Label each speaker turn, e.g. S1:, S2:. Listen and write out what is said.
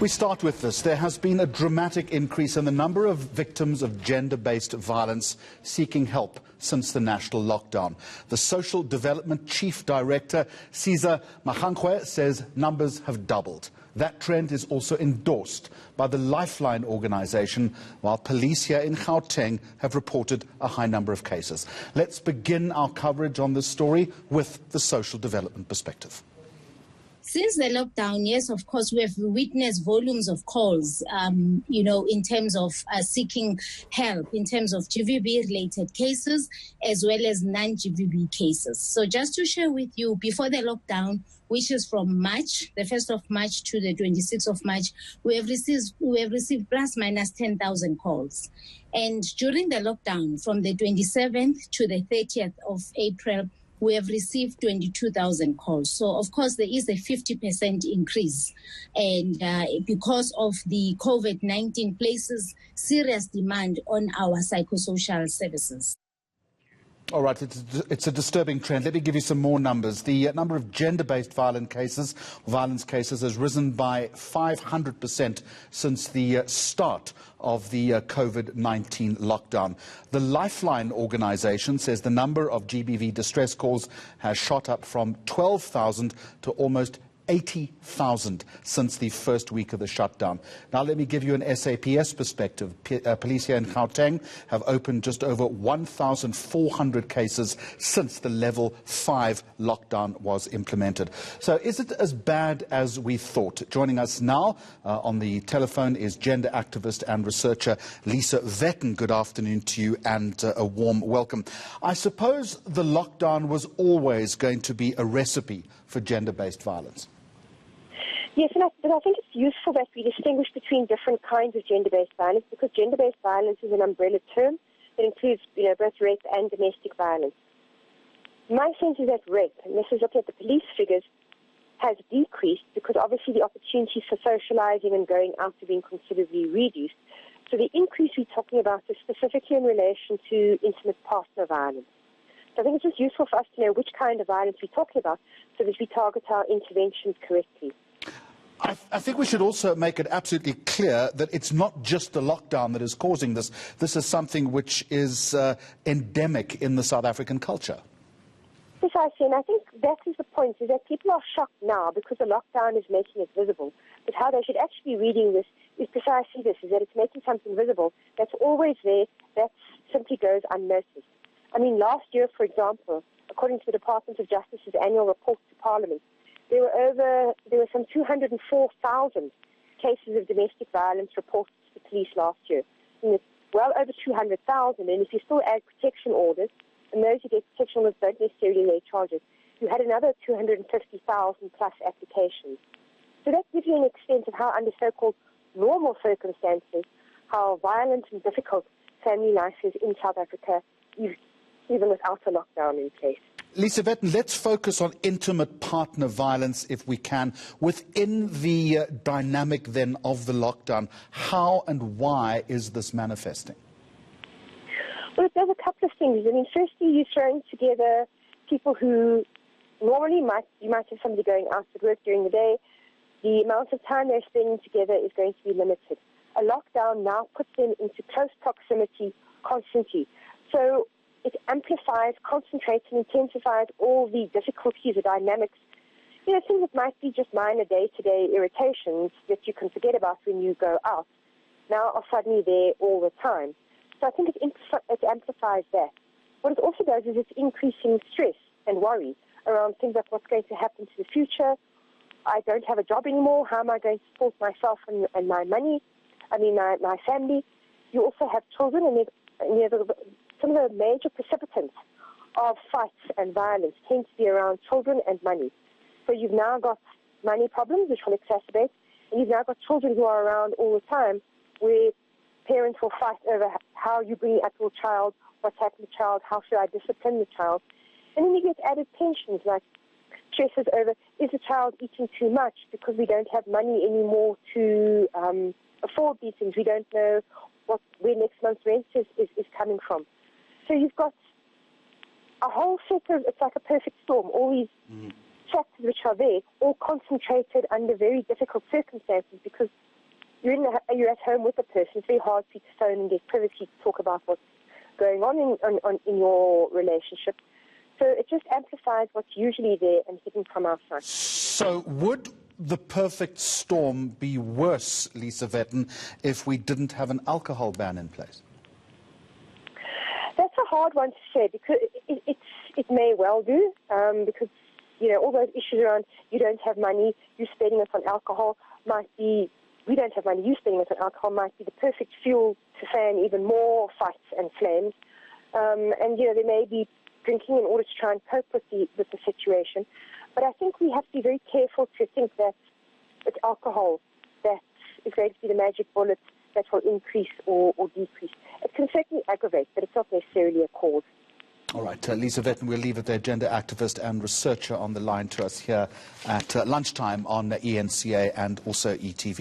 S1: We start with this. There has been a dramatic increase in the number of victims of gender-based violence seeking help since the national lockdown. The Social Development Chief Director, Cesar Machankwe, says numbers have doubled. That trend is also endorsed by the Lifeline organisation, while police here in Gauteng have reported a high number of cases. Let's begin our coverage on this story with the social development perspective.
S2: Since the lockdown, yes, of course, we have witnessed volumes of calls, in terms of seeking help, in terms of GBV-related cases, as well as non-GBV cases. So just to share with you, before the lockdown, which is from March, the 1st of March to the 26th of March, we have received plus minus 10,000 calls. And during the lockdown, from the 27th to the 30th of April, we have received 22,000 calls. So, of course, there is a 50% increase. And because of the COVID-19 places serious demand on our psychosocial services.
S1: All right, it's a disturbing trend. Let me give you some more numbers. The number of gender-based violence cases has risen by 500% since the start of the COVID-19 lockdown. The Lifeline organisation says the number of GBV distress calls has shot up from 12,000 to almost 80,000 since the first week of the shutdown. Now let me give you an SAPS perspective. Police here in Gauteng have opened just over 1,400 cases since the level 5 lockdown was implemented. So is it as bad as we thought? Joining us now on the telephone is gender activist and researcher Lisa Vetten. Good afternoon to you and a warm welcome. I suppose the lockdown was always going to be a recipe for gender-based violence.
S3: Yes, but I think it's useful that we distinguish between different kinds of gender-based violence, because gender-based violence is an umbrella term that includes, both rape and domestic violence. My sense is that rape, and this is looking at the police figures, has decreased because obviously the opportunities for socializing and going out have been considerably reduced. So the increase we're talking about is specifically in relation to intimate partner violence. So I think it's just useful for us to know which kind of violence we're talking about so that we target our interventions correctly.
S1: I think we should also make it absolutely clear that it's not just the lockdown that is causing this. This is something which is endemic in the South African culture.
S3: Precisely, and I think that is the point, is that people are shocked now because the lockdown is making it visible. But how they should actually be reading this is precisely this, is that it's making something visible that's always there, that simply goes unnoticed. I mean, last year, for example, according to the Department of Justice's annual report to Parliament, there were some 204,000 cases of domestic violence reported to the police last year. And it's well over 200,000. And if you still add protection orders, and those who get protection orders don't necessarily lay charges, you had another 250,000 plus applications. So that gives you an extent of how, under so-called normal circumstances, how violent and difficult family life is in South Africa, even without a lockdown in place.
S1: Lisa Vetten, let's focus on intimate partner violence if we can. Within the dynamic then of the lockdown, how and why is this manifesting?
S3: Well, it does a couple of things. I mean, firstly, you're throwing together people who normally you might have somebody going out to work during the day. The amount of time they're spending together is going to be limited. A lockdown now puts them into close proximity constantly. So it amplifies, concentrates, and intensifies all the difficulties, the dynamics. Things that might be just minor day-to-day irritations that you can forget about when you go out, now are suddenly there all the time. So I think it amplifies that. What it also does is it's increasing stress and worry around things like what's going to happen to the future. I don't have a job anymore. How am I going to support myself and my money? My family. You also have children, and some of the major precipitants of fights and violence tend to be around children and money. So you've now got money problems, which will exacerbate, and you've now got children who are around all the time, where parents will fight over how you bring up your child, what's happened to the child, how should I discipline the child. And then you get added tensions like stresses over, is the child eating too much because we don't have money anymore to afford these things. We don't know where next month's rent is coming from. So you've got a whole set of, it's like a perfect storm, all these factors which are there, all concentrated under very difficult circumstances because you're at home with the person. It's very hard for you to phone and get privacy to talk about what's going on in your relationship. So it just amplifies what's usually there and hidden from our sight.
S1: So would the perfect storm be worse, Lisa Vetten, if we didn't have an alcohol ban in place?
S3: That's a hard one to say, because it may well do, because, you know, all those issues around you don't have money, you're spending it on alcohol might be, we don't have money, you're spending it on alcohol might be the perfect fuel to fan even more fights and flames. And, you know, there may be drinking in order to try and cope with the situation. But I think we have to be very careful to think that it's alcohol that is going to be the magic bullet that will increase or decrease. It can certainly aggravate, but it's not necessarily a cause.
S1: All right, Lisa Vetten, we'll leave it there, gender activist and researcher on the line to us here at lunchtime on eNCA and also ETV.